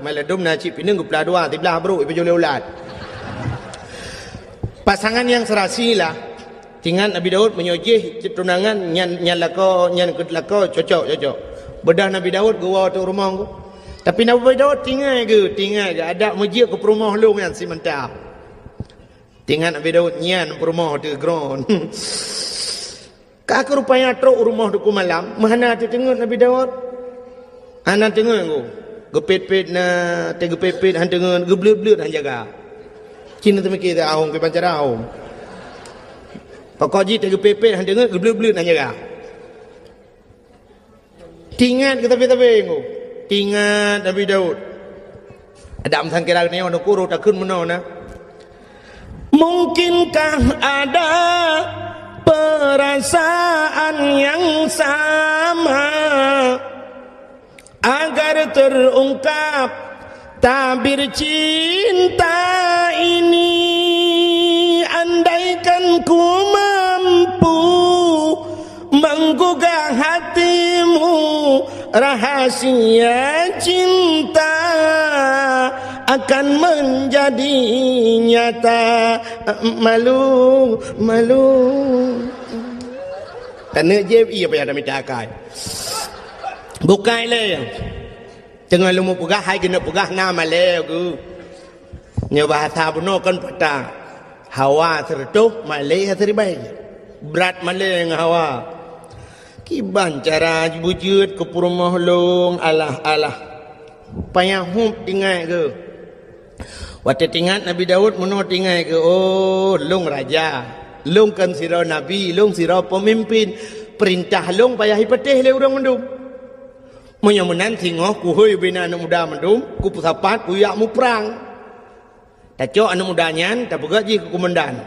Maladum nacip pinang belah 2 dibelah bro ibu Juli ulat. Pasangan yang serasi lah. Tinggal Nabi Daud menyojih tunangan nyan lako cocok. Bedah Nabi Daud gua tu rumah aku. Tapi Nabi Daud tinggal ke ada masjid ke rumah lu yang si mentah. Tinggal Nabi Daud nyan rumah tu gron. Kak rupanya truk rumah tu malam. Mana tu tengok Nabi Daud? Anak tengok aku. Gepet-pet na, tegepet-pet han tengok geblut-blut han jaga. Cina tu mikir dah ahong ke pancara ahong. Pakau ji tega pepet han dengar geblut-blut han jaga. Tingat ke tapi-tapi ngo. Tingat Nabi Daud. Ada amsan kira ni ono kuro tak kun meno na. Mungkinkah ada perasaan yang sama agar terungkap tabir cinta ini, andaikan ku mampu menggugah buka hatimu rahasia cinta akan menjadi nyata. Malu Tanya je iya apa yang ada minta akai. Bukai le. Jangan lupa pegah hai kena pegah nama le ku. Nya bahasa buno kan pata. Hawa sertuh malai hasribai. Berat malai dengan hawa. Kiban cara bujut ke rumah long alah. Payah hup tinggal ke. Waktu tinggal Nabi Daud menurut tinggal ke. Oh long raja. Long kan sirau Nabi, long sirau pemimpin. Perintah long payah hipatih le orang mendum. Menyamunan singoh ku hoi bina anak muda mendum, ku pusapat ku yak mu perang. Tak cok anak mudanya, tak pegak ji ke komandan.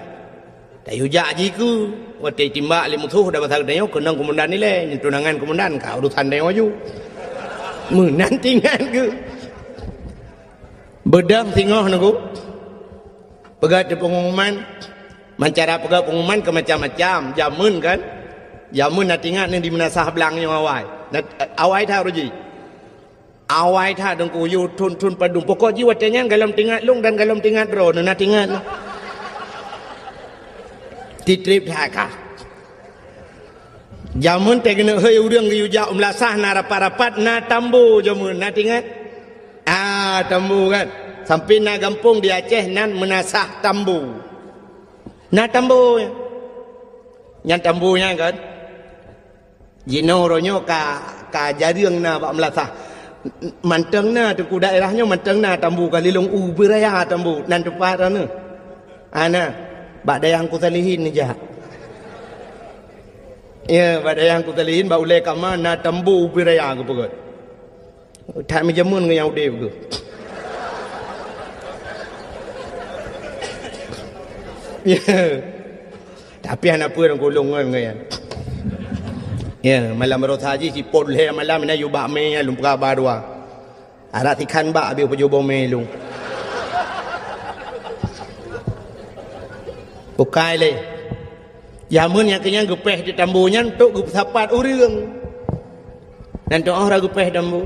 Tak hujak ji ku. Waktu timbak le musuh dah pasal dia kenang komandan ni le, tunangan komandan kau urusan dia maju. Menan tinggal ke. Bedang singoh naku. Pegat di pengumuman. Mencara pegat pengumuman ke macam-macam. Jamun kan. Jamun nak tinggal ni di menasah belangnya awai. Awai tak ruji. Awai tak dengku yu tun padung. Pokok jiwa tanya galam tinggal lung dan galam tinggal ro. Nak tinggal. Titrip tak kah. Jamun tak kena hei urang yu jak melasah na rapat-rapat na tambu jamun. Nak tinggal. Tambu kan. Sampai na gampung di Aceh nan menasah tambu. Na tambu. Yang tambunya kan. Jino ronyo ka jariang na bak melasah. Manteng na tu ku daerahnya manteng na tambu kali long beraya tambu nan tepat ana. Ana bak dayang ku salihin ni jah. Ya bak dayang ku salihin bak ulai kama na tambu beraya ku pegot. Tak menjamun ke yang udah ke. Ya. Tapi anak apa yang golong kan kan. Ya, malam berot haji si pot le malam na yu bak me lum pra ba dua. Ara tikan bak abi pejobo me lum. Bukai le. Yamun yang kenyang gepeh di tambunya untuk gup sapat urang. Dan doa ra gepeh tambu.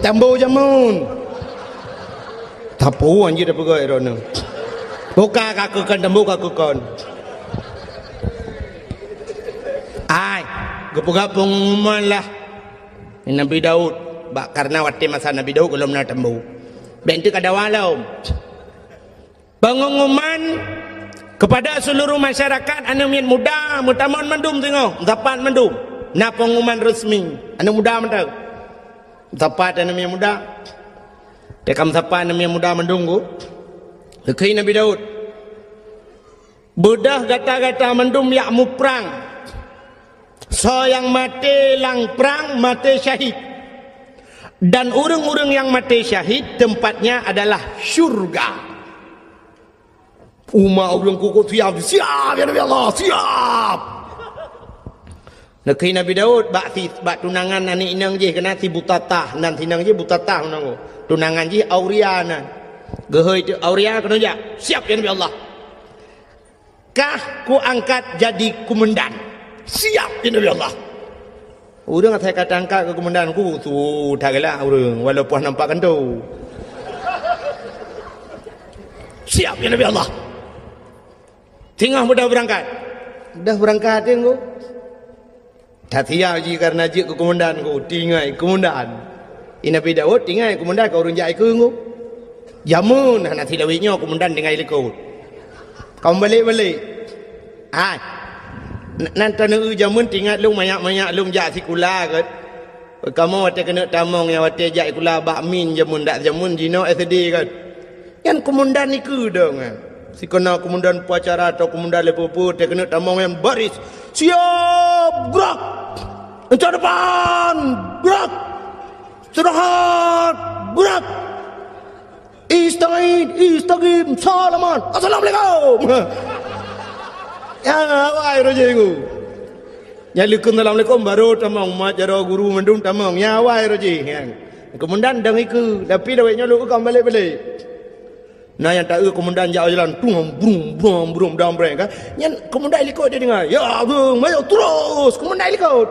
Tambu jamun. Tapu anjir apa kau erona. Buka kakukan tambu kakukan. Ai, gepuga pengumuman lah. Nabi Daud. Karena waktu masa Nabi Daud belum nak tambu. Bentuk ada walau. Pengumuman kepada seluruh masyarakat anak muda, mutaman mendum tengok, dapat mendum. Na pengumuman resmi, anak muda mentau. Tepat anak muda. Dekam tepat anak muda mendunggu. Lekei Nabi Daud. Bedah gata-gata mendum yak mu perang. So yang mati lang perang mati syahid. Dan orang-orang yang mati syahid tempatnya adalah syurga. Umat orang kuku siap ya Nabi Allah, siap. Nekei Nabi Daud bak tunangan anak inang je kena si butatah nan sinang je butatah nang tunangan je Auria nan. Gehoi tu Auria kena ja. Siap ya Nabi Allah. Kah ku angkat jadi komandan. Siap ya Nabi Allah. Urang saya kata angkat ke komandan ku tu dah gelak urang walaupun nampak kan tu. Siap ya Nabi Allah. Tinggal mudah berangkat. Dah berangkat tengok. Tak siap je karena je ke komandan ku. Tinggal komandan. Ini Nabi Daud tinggal komandan kau orang jai ke ku. Jamun nak silawitnya komandan tinggal ikut. Kau balik-balik. Nanti nak jamun tinggal lu banyak-banyak lu jak sikula ke. Kamu waktu kena tamong yang waktu jak kula bakmin jamun dak jamun jino SD kan. Kan komandan ni ke dong kan. Si kena komandan upacara atau komandan lepopo dia kena tamong yang baris. Siap gerak. Encah depan gerak. Istirahat gerak. Istagim salaman. Assalamualaikum. Ya wai roje ku. Nyalikum Assalamualaikum baru tamang majaro guru mendung tamang ya wai roje yang. Kemudian dang iku tapi dah nyolok kau balik-balik. Nah yang tak kemudian jalan brum brum dam breng kan. Yang kemudian ikut dia dengar. Ya bung, mayo terus kemudian ikut.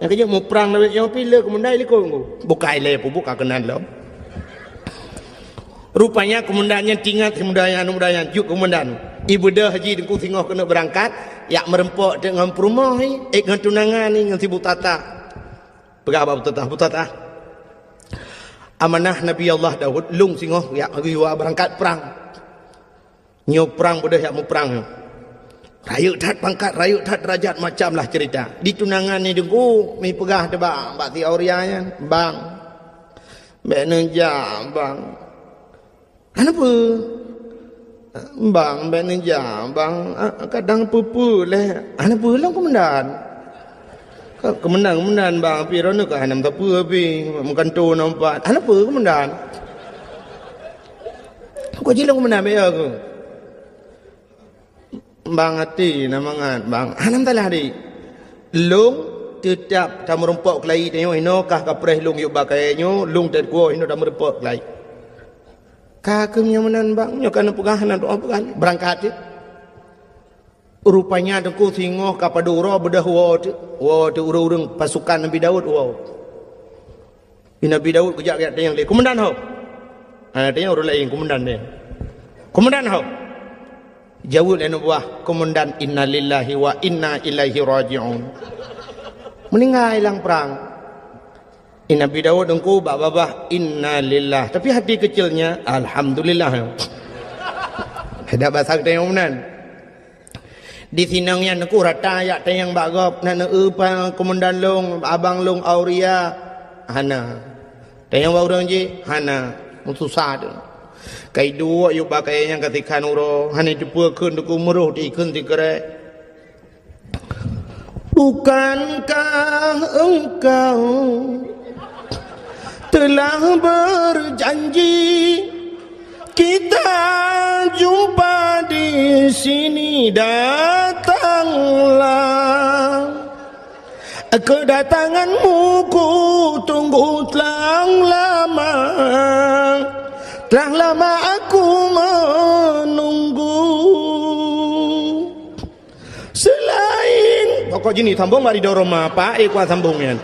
Yang kaya mau perang dah yang pilih kemudian ikut. Buka ile pun buka kenan lah. Rupanya kemudiannya tinggal kemudian juk kemudian. Ibu dah haji dengku tengok kena berangkat, yak merempok dengan perumah ni, dengan tunangan ni dengan si Butata. Berapa Butata? Amanah Nabi Allah Daud lung singoh yak riwa berangkat perang. Nyo perang bodoh yak mu perang. Rayuk tat pangkat, rayuk tat derajat macamlah cerita. Di tunangan ni dengku mi pegah debak mbak ti aurianya, bang. Mbak nenja, bang. Kenapa? Bang, manager, bang, kadang pupu leh. Ana pulang komandan. Komandan bang, pi rono ka hanam tapu pi, makan tu nampak. Ana pu komandan. Ko jilang komandan be aku. Bang hati namangat, bang. Hanam talah di. Long tetap tamu rempok kelai tengok ino kah kapreh long yuk bakainya, long tet ko ino tamu rempok kelai. Kakaknya menan bang, nyokan pegahan doa pegahan berangkat je. Rupanya dengku tengok kapadura bedah wad urung pasukan Nabi Daud wow. Nabi Daud kejak dia yang le komandan ho. Ada yang orang lain komandan dia. Komandan ho. Jawab anu buah komandan innalillahi wa inna ilaihi raji'un. Meninggal hilang perang. Nabi Daud engkau babah inna lillah tapi hati kecilnya alhamdulillah. Ada bahasa kita yang menan. Di sinangnya engkau rata yak tayang bagop nana upa komandan long abang long auria hana. Tayang orang je hana susah tu. Kai dua yuk pakai yang ketika nuro hana jumpa kun engkau meruh di kun tikere. Bukankah engkau telah berjanji kita jumpa di sini, datanglah. Kedatanganmu ku tunggu telah lama aku menunggu. Selain pokok jini sambung mari dorong apa kuat sambungnya.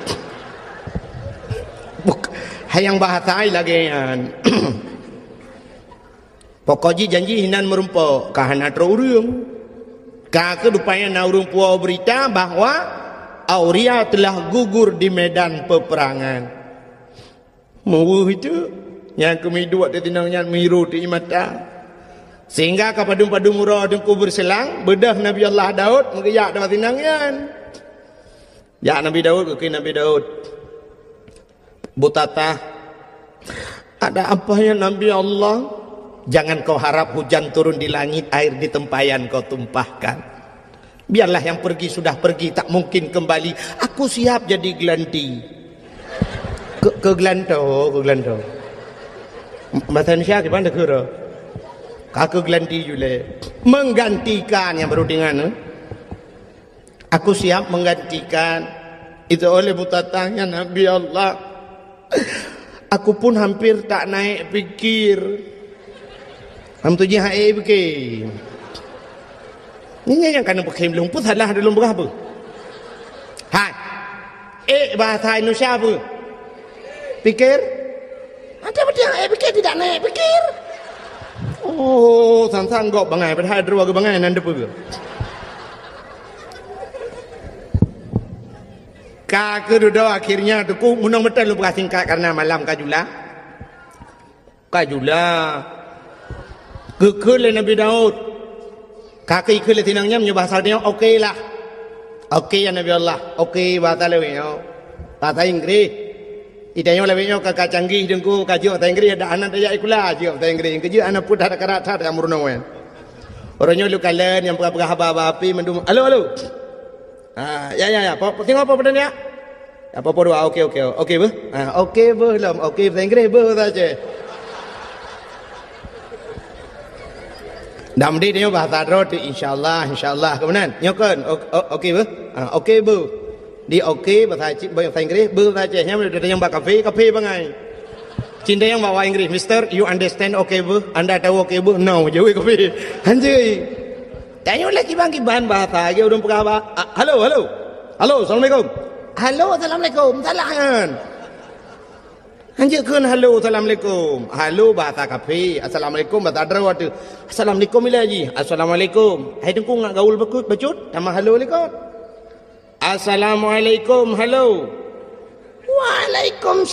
Hayang bahasa ai lagi yan. Pokoknya janji hinan merumpok kahana terurung. Kaka rupanya naurung puau berita bahwa Auria telah gugur di medan peperangan. Mau itu yang kami dua tinangnya miru di mata. Sehingga kapadung-padung murah dengku berselang bedah Nabi Allah Daud mengeyak dalam tinangnya. Ya Nabi Daud ke Nabi Daud. Butata, ada apa ya Nabi Allah? Jangan kau harap hujan turun di langit, air di tempayan kau tumpahkan. Biarlah yang pergi sudah pergi, tak mungkin kembali. Aku siap jadi gelanti. Ke gelanto. Bahasa Indonesia gimana kira? Kakak gelanti juga. Menggantikan yang baru dengan. Aku siap menggantikan. Itu oleh butatanya Nabi Allah. Aku pun hampir tak naik fikir. Hamtuji hae fikir. Ini yang kan pakai belum pun salah dalam berapa? Hai. Bahasa Indonesia apa? Fikir? Ada apa dia fikir tidak naik fikir? Oh, sang gok bangai pada dua ke bangai nanda apa? Kakak duduk akhirnya tuku munang betul lu singkat karena malam kajula kekele Nabi Daud kakak ikut tinangnya bahasa dia okey lah okey ya Nabi Allah okey bahasa lewenya bahasa Inggris idanya lewenya kakak canggih dengku kaji bahasa Inggris ada anak dia ikulah kaji bahasa Inggris kaji anak pun ada karat ada murnawan orangnya lu kalian yang pegah api mendum halo ya. Tengok apa pada ni ya? Apa doa? Okey bu. Okey bu lam. Okey bahasa Inggeris bu saja. Dam dia tengok bahasa Arab tu insyaallah kemudian. Nyokan okey ber. Okey ber. Dia okey bahasa Inggeris, ber bahasa Aceh. Yang dia yang kafe bangai. Cinta yang bawa Inggeris, Mister, you understand okay ber? Anda tahu okay ber? No, jauh kafe. Anjay. Tanya lagi bang kiban bahasa lagi udah pegah apa? Halo, assalamualaikum. Halo, assalamualaikum. Salam. Anjir kan halo, assalamualaikum. Halo bahasa kafe, assalamualaikum bahasa Arab tu. Assalamualaikum ilaji. Assalamualaikum. Hai tengku nak gaul becut, nama halo lekot. Assalamualaikum, halo. Waalaikumsalam.